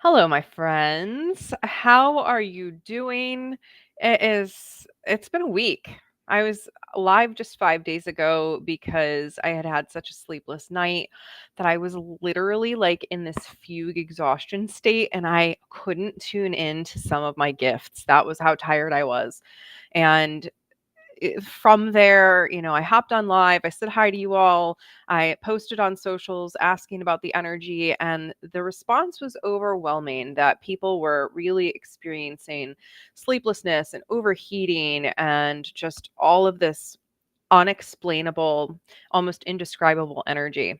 Hello, my friends. How are you doing? It's been a week. I was live just 5 days ago because I had had such a sleepless night that I was literally like in this fugue exhaustion state and I couldn't tune in to some of my gifts. That was how tired I was. And from there, I hopped on live. I said hi to you all. I posted on socials asking about the energy, and the response was overwhelming that people were really experiencing sleeplessness and overheating and just all of this unexplainable, almost indescribable energy.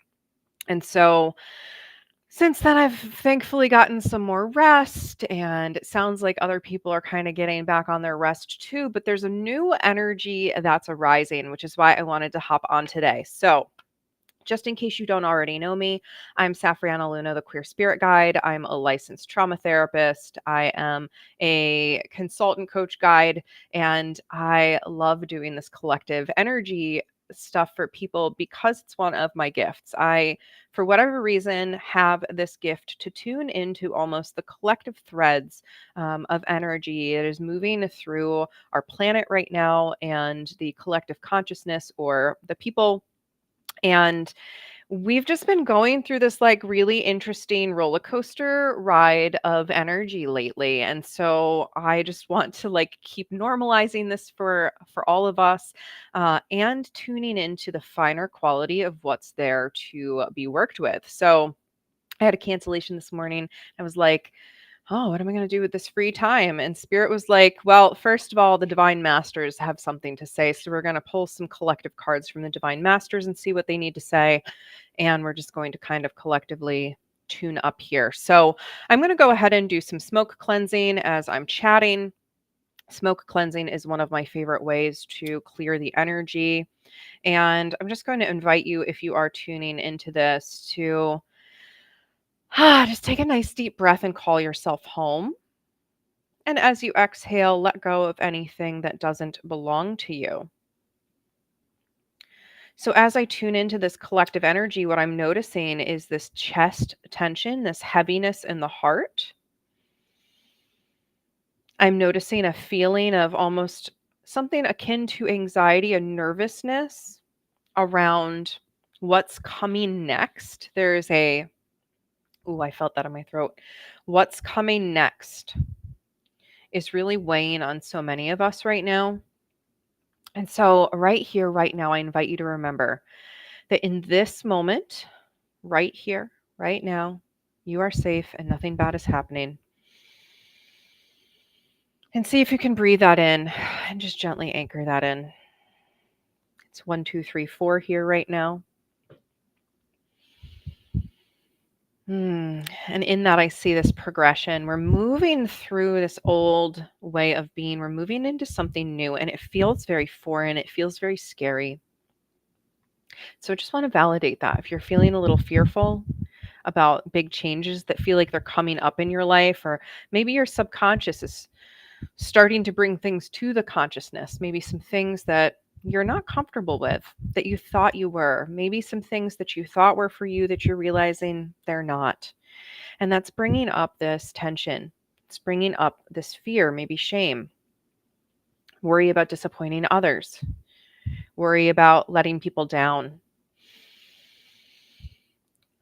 And so, since then, I've thankfully gotten some more rest, and it sounds like other people are kind of getting back on their rest too. But there's a new energy that's arising, which is why I wanted to hop on today. So, just in case you don't already know me, I'm Safriana Luna, the Queer Spirit Guide. I'm a licensed trauma therapist. I am a consultant coach guide, and I love doing this collective energy stuff for people because it's one of my gifts. I, for whatever reason, have this gift to tune into almost the collective threads of energy that is moving through our planet right now and the collective consciousness or the people. And we've just been going through this like really interesting roller coaster ride of energy lately. And so I just want to like keep normalizing this for all of us, and tuning into the finer quality of what's there to be worked with. So I had a cancellation this morning. I was like, oh, what am I going to do with this free time? And Spirit was like, well, first of all, the Divine Masters have something to say. So we're going to pull some collective cards from the Divine Masters and see what they need to say. And we're just going to kind of collectively tune up here. So I'm going to go ahead and do some smoke cleansing as I'm chatting. Smoke cleansing is one of my favorite ways to clear the energy. And I'm just going to invite you, if you are tuning into this, to just take a nice deep breath and call yourself home. And as you exhale, let go of anything that doesn't belong to you. So, as I tune into this collective energy, what I'm noticing is this chest tension, this heaviness in the heart. I'm noticing a feeling of almost something akin to anxiety and nervousness around what's coming next. There's I felt that in my throat. What's coming next is really weighing on so many of us right now. And so, right here, right now, I invite you to remember that in this moment, right here, right now, you are safe and nothing bad is happening. And see if you can breathe that in and just gently anchor that in. It's 1, 2, 3, 4 here right now. And in that, I see this progression. We're moving through this old way of being. We're moving into something new, and it feels very foreign. It feels very scary. So I just want to validate that. If you're feeling a little fearful about big changes that feel like they're coming up in your life, or maybe your subconscious is starting to bring things to the consciousness, maybe some things that you're not comfortable with that you thought you were, maybe some things that you thought were for you that you're realizing they're not. And that's bringing up this tension. It's bringing up this fear, maybe shame, worry about disappointing others, worry about letting people down.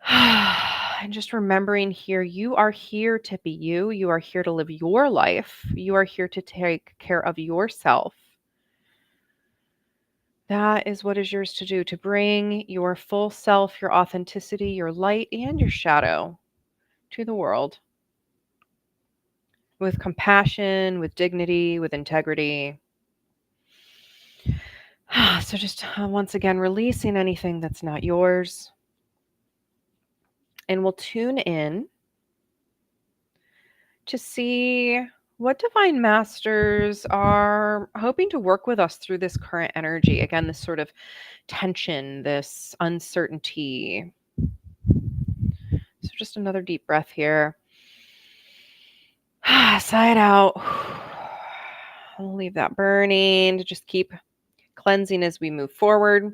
And just remembering here, you are here to be you. You are here to live your life. You are here to take care of yourself. That is what is yours to do, to bring your full self, your authenticity, your light, and your shadow to the world with compassion, with dignity, with integrity. So just once again, releasing anything that's not yours. And we'll tune in to see what divine masters are hoping to work with us through this current energy. Again, this sort of tension, this uncertainty. So just another deep breath here. Sigh it out. I'll leave that burning to just keep cleansing as we move forward.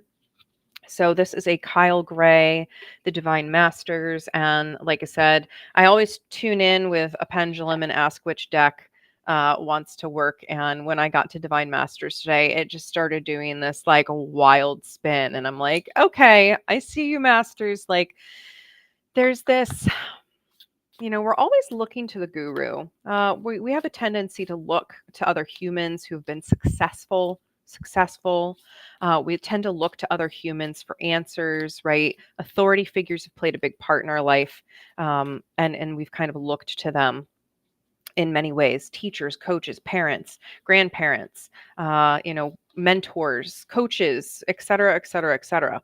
So this is a Kyle Gray, the Divine Masters. And like I said, I always tune in with a pendulum and ask which deck wants to work. And when I got to Divine Masters today, it just started doing this like a wild spin. And I'm like, okay, I see you, Masters. Like, there's this, we're always looking to the guru. We have a tendency to look to other humans who've been successful. We tend to look to other humans for answers, right? Authority figures have played a big part in our life, and we've kind of looked to them in many ways: teachers, coaches, parents, grandparents, mentors, coaches, et cetera, et cetera, et cetera.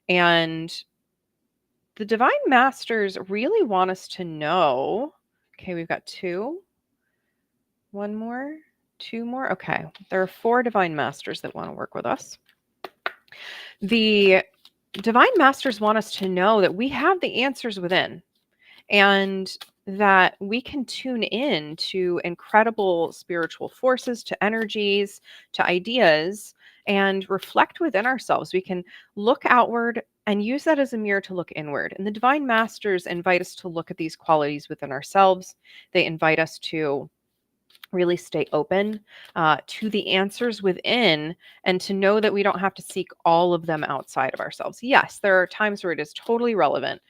And the divine masters really want us to know. Okay, we've got two, one more, two more. Okay, there are four divine masters that want to work with us. The divine masters want us to know that we have the answers within, and that we can tune in to incredible spiritual forces, to energies, to ideas, and reflect within ourselves. We can look outward and use that as a mirror to look inward. And the divine masters invite us to look at these qualities within ourselves. They invite us to really stay open to the answers within, and to know that we don't have to seek all of them outside of ourselves. Yes, there are times where it is totally relevant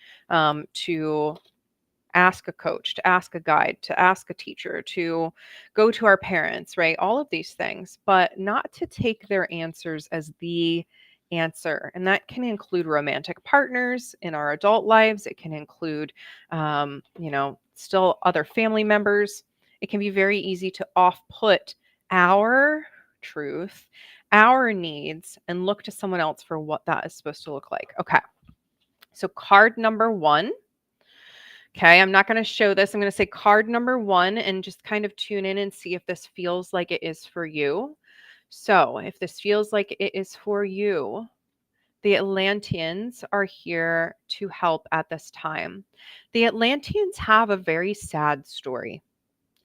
to ask a coach, to ask a guide, to ask a teacher, to go to our parents, right? All of these things, but not to take their answers as the answer. And that can include romantic partners in our adult lives. It can include, still other family members. It can be very easy to off put our truth, our needs, and look to someone else for what that is supposed to look like. Okay. So, card number one. Okay, I'm not going to show this. I'm going to say card number one and just kind of tune in and see if this feels like it is for you. So, if this feels like it is for you, the Atlanteans are here to help at this time. The Atlanteans have a very sad story.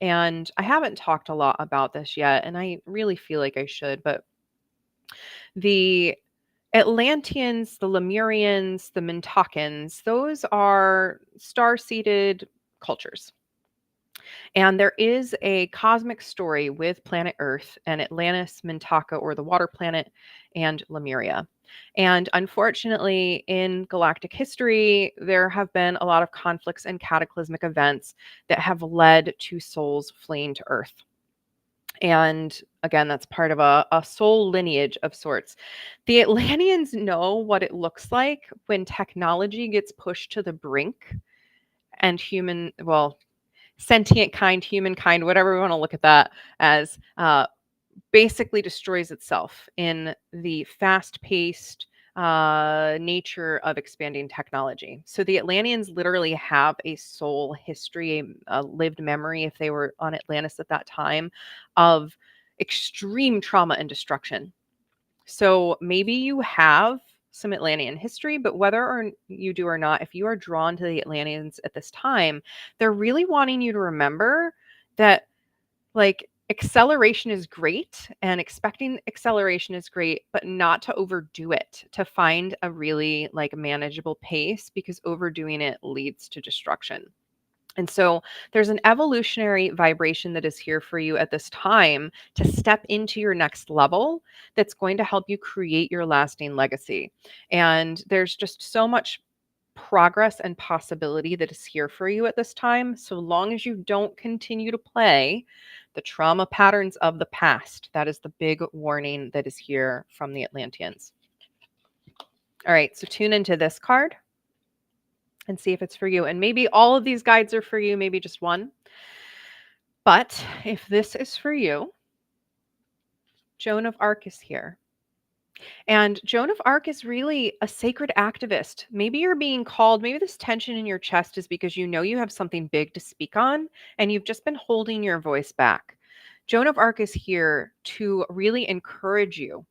And I haven't talked a lot about this yet, and I really feel like I should, but the Atlanteans, the Lemurians, the Mintakans, those are star-seeded cultures. And there is a cosmic story with planet Earth and Atlantis, Mintaka, or the water planet, and Lemuria. And unfortunately, in galactic history, there have been a lot of conflicts and cataclysmic events that have led to souls fleeing to Earth. And again, that's part of a soul lineage of sorts. The Atlanteans know what it looks like when technology gets pushed to the brink and sentient kind, humankind, whatever we want to look at that as, basically destroys itself in the fast-paced nature of expanding technology. So the Atlanteans literally have a soul history, a lived memory, if they were on Atlantis at that time, of extreme trauma and destruction. So maybe you have some Atlantean history, but whether or you do or not, if you are drawn to the Atlanteans at this time, they're really wanting you to remember that, like, acceleration is great and expecting acceleration is great, but not to overdo it, to find a really like manageable pace, because overdoing it leads to destruction. And so there's an evolutionary vibration that is here for you at this time to step into your next level that's going to help you create your lasting legacy. And there's just so much progress and possibility that is here for you at this time, so long as you don't continue to play the trauma patterns of the past. That is the big warning that is here from the Atlanteans. All right, so tune into this card and see if it's for you. And maybe all of these guides are for you, maybe just one. But if this is for you, Joan of Arc is here. And Joan of Arc is really a sacred activist. Maybe you're being called, maybe this tension in your chest is because you know you have something big to speak on and you've just been holding your voice back. Joan of Arc is here to really encourage you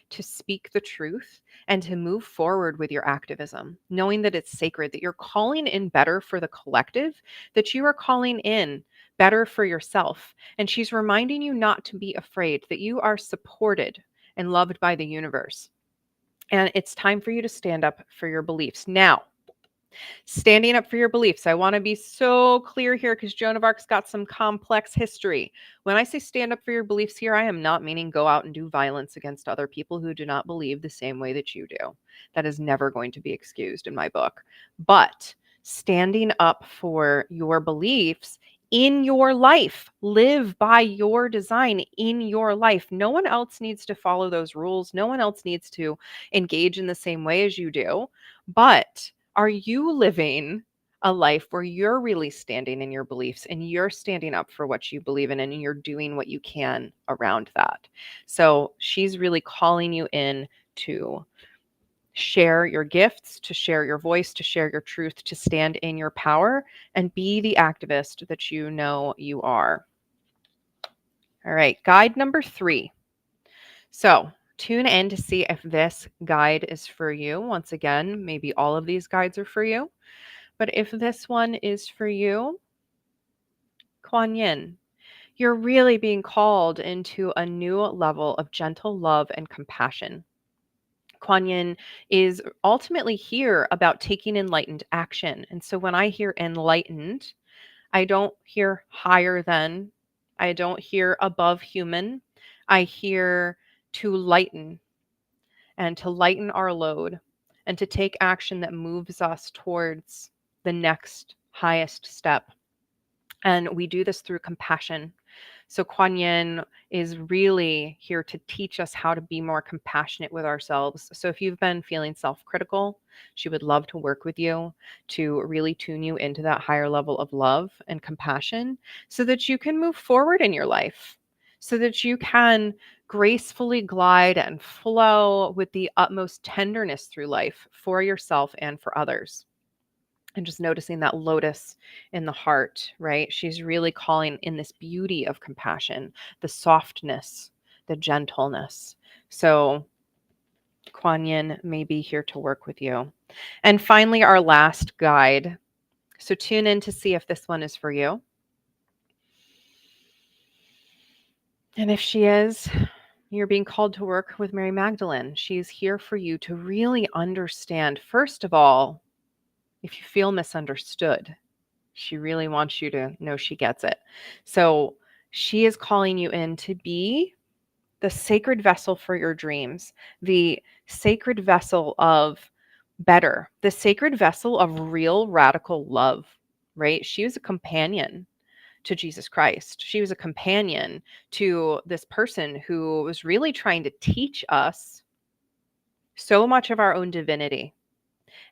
to speak the truth and to move forward with your activism, knowing that it's sacred, that you're calling in better for the collective, that you are calling in better for yourself. And she's reminding you not to be afraid, that you are supported and loved by the universe. And it's time for you to stand up for your beliefs. Now, standing up for your beliefs. I want to be so clear here because Joan of Arc's got some complex history. When I say stand up for your beliefs here, I am not meaning go out and do violence against other people who do not believe the same way that you do. That is never going to be excused in my book. But standing up for your beliefs in your life, live by your design in your life. No one else needs to follow those rules. No one else needs to engage in the same way as you do. But are you living a life where you're really standing in your beliefs and you're standing up for what you believe in and you're doing what you can around that? So she's really calling you in to share your gifts, to share your voice, to share your truth, to stand in your power and be the activist that you know you are. All right, guide number 3. So tune in to see if this guide is for you. Once again, maybe all of these guides are for you. But if this one is for you, Kuan Yin, you're really being called into a new level of gentle love and compassion. Kuan Yin is ultimately here about taking enlightened action. And so when I hear enlightened, I don't hear higher than, I don't hear above human. I hear to lighten and to lighten our load and to take action that moves us towards the next highest step. And we do this through compassion. So Kuan Yin is really here to teach us how to be more compassionate with ourselves. So if you've been feeling self-critical, she would love to work with you to really tune you into that higher level of love and compassion so that you can move forward in your life, so that you can gracefully glide and flow with the utmost tenderness through life for yourself and for others. And just noticing that lotus in the heart, right? She's really calling in this beauty of compassion, the softness, the gentleness. So Kuan Yin may be here to work with you. And finally, our last guide. So tune in to see if this one is for you. And if she is, you're being called to work with Mary Magdalene. She's here for you to really understand, first of all, if you feel misunderstood. She really wants you to know she gets it. So she is calling you in to be the sacred vessel for your dreams, the sacred vessel of better, the sacred vessel of real radical love, right? She was a companion to Jesus Christ. She was a companion to this person who was really trying to teach us so much of our own divinity.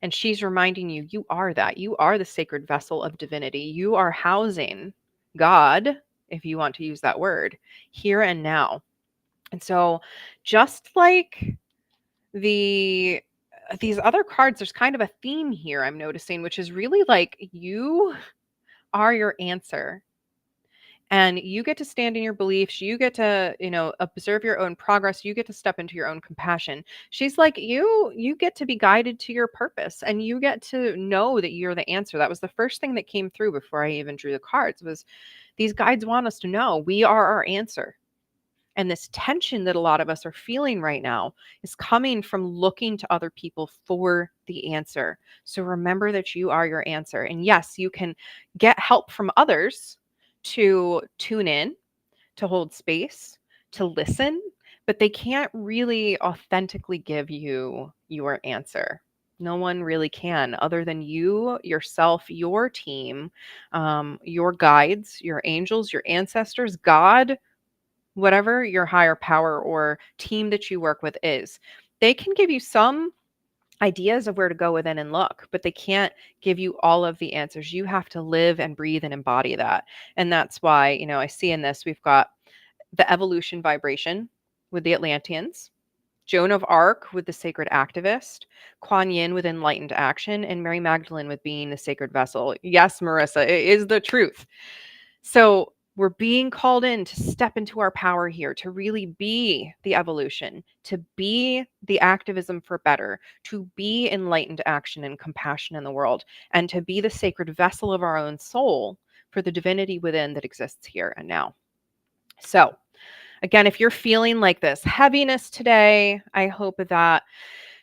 And she's reminding you, you are that. You are the sacred vessel of divinity. You are housing God, if you want to use that word, here and now. And so just like the these other cards, there's kind of a theme here I'm noticing, which is really like you are your answer. And you get to stand in your beliefs, you get to, observe your own progress, you get to step into your own compassion. She's like, you get to be guided to your purpose, and you get to know that you're the answer. That was the first thing that came through before I even drew the cards, was these guides want us to know we are our answer. And this tension that a lot of us are feeling right now is coming from looking to other people for the answer. So remember that you are your answer. And yes, you can get help from others to tune in, to hold space, to listen, but they can't really authentically give you your answer. No one really can, other than you, yourself, your team, your guides, your angels, your ancestors, God, whatever your higher power or team that you work with is. They can give you some ideas of where to go within and look, but they can't give you all of the answers. You have to live and breathe and embody that. And that's why, I see in this, we've got the evolution vibration with the Atlanteans, Joan of Arc with the sacred activist, Kuan Yin with enlightened action, and Mary Magdalene with being the sacred vessel. Yes, Marissa, it is the truth. So we're being called in to step into our power here, to really be the evolution, to be the activism for better, to be enlightened action and compassion in the world, and to be the sacred vessel of our own soul for the divinity within that exists here and now. So again, if you're feeling like this heaviness today, I hope that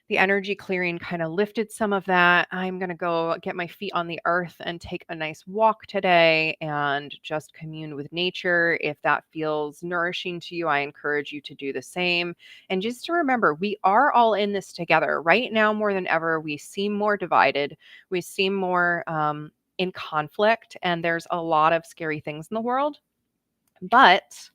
The energy clearing kind of lifted some of that. I'm going to go get my feet on the earth and take a nice walk today and just commune with nature. If that feels nourishing to you, I encourage you to do the same. And just to remember, we are all in this together. Right now, more than ever, we seem more divided. We seem more in conflict, and there's a lot of scary things in the world. But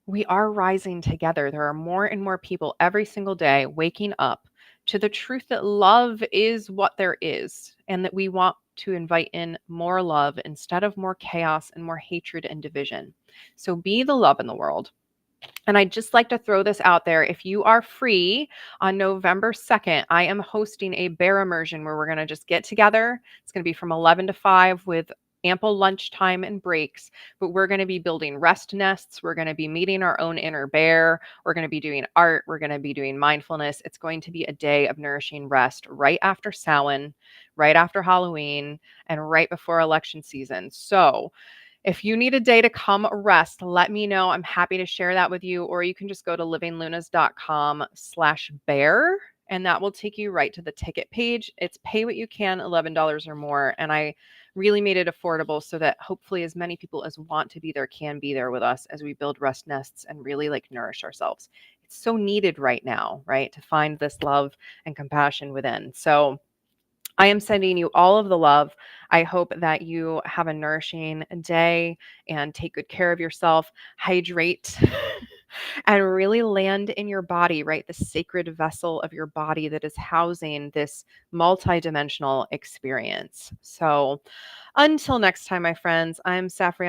we are rising together. There are more and more people every single day waking up to the truth that love is what there is, and that we want to invite in more love instead of more chaos and more hatred and division. So be the love in the world. And I'd just like to throw this out there. If you are free on November 2nd, I am hosting a bear immersion where we're going to just get together. It's going to be from 11 to 5 with ample lunchtime and breaks, but we're going to be building rest nests. We're going to be meeting our own inner bear. We're going to be doing art. We're going to be doing mindfulness. It's going to be a day of nourishing rest right after Samhain, right after Halloween, and right before election season. So, if you need a day to come rest, let me know. I'm happy to share that with you. Or you can just go to livinglunas.com/bear, and that will take you right to the ticket page. It's pay what you can, $11 or more. And I really made it affordable so that hopefully as many people as want to be there can be there with us as we build rest nests and really like nourish ourselves. It's so needed right now, right? To find this love and compassion within. So I am sending you all of the love. I hope that you have a nourishing day and take good care of yourself, hydrate, and really land in your body, right? The sacred vessel of your body that is housing this multidimensional experience. So until next time, my friends, I'm Safriana.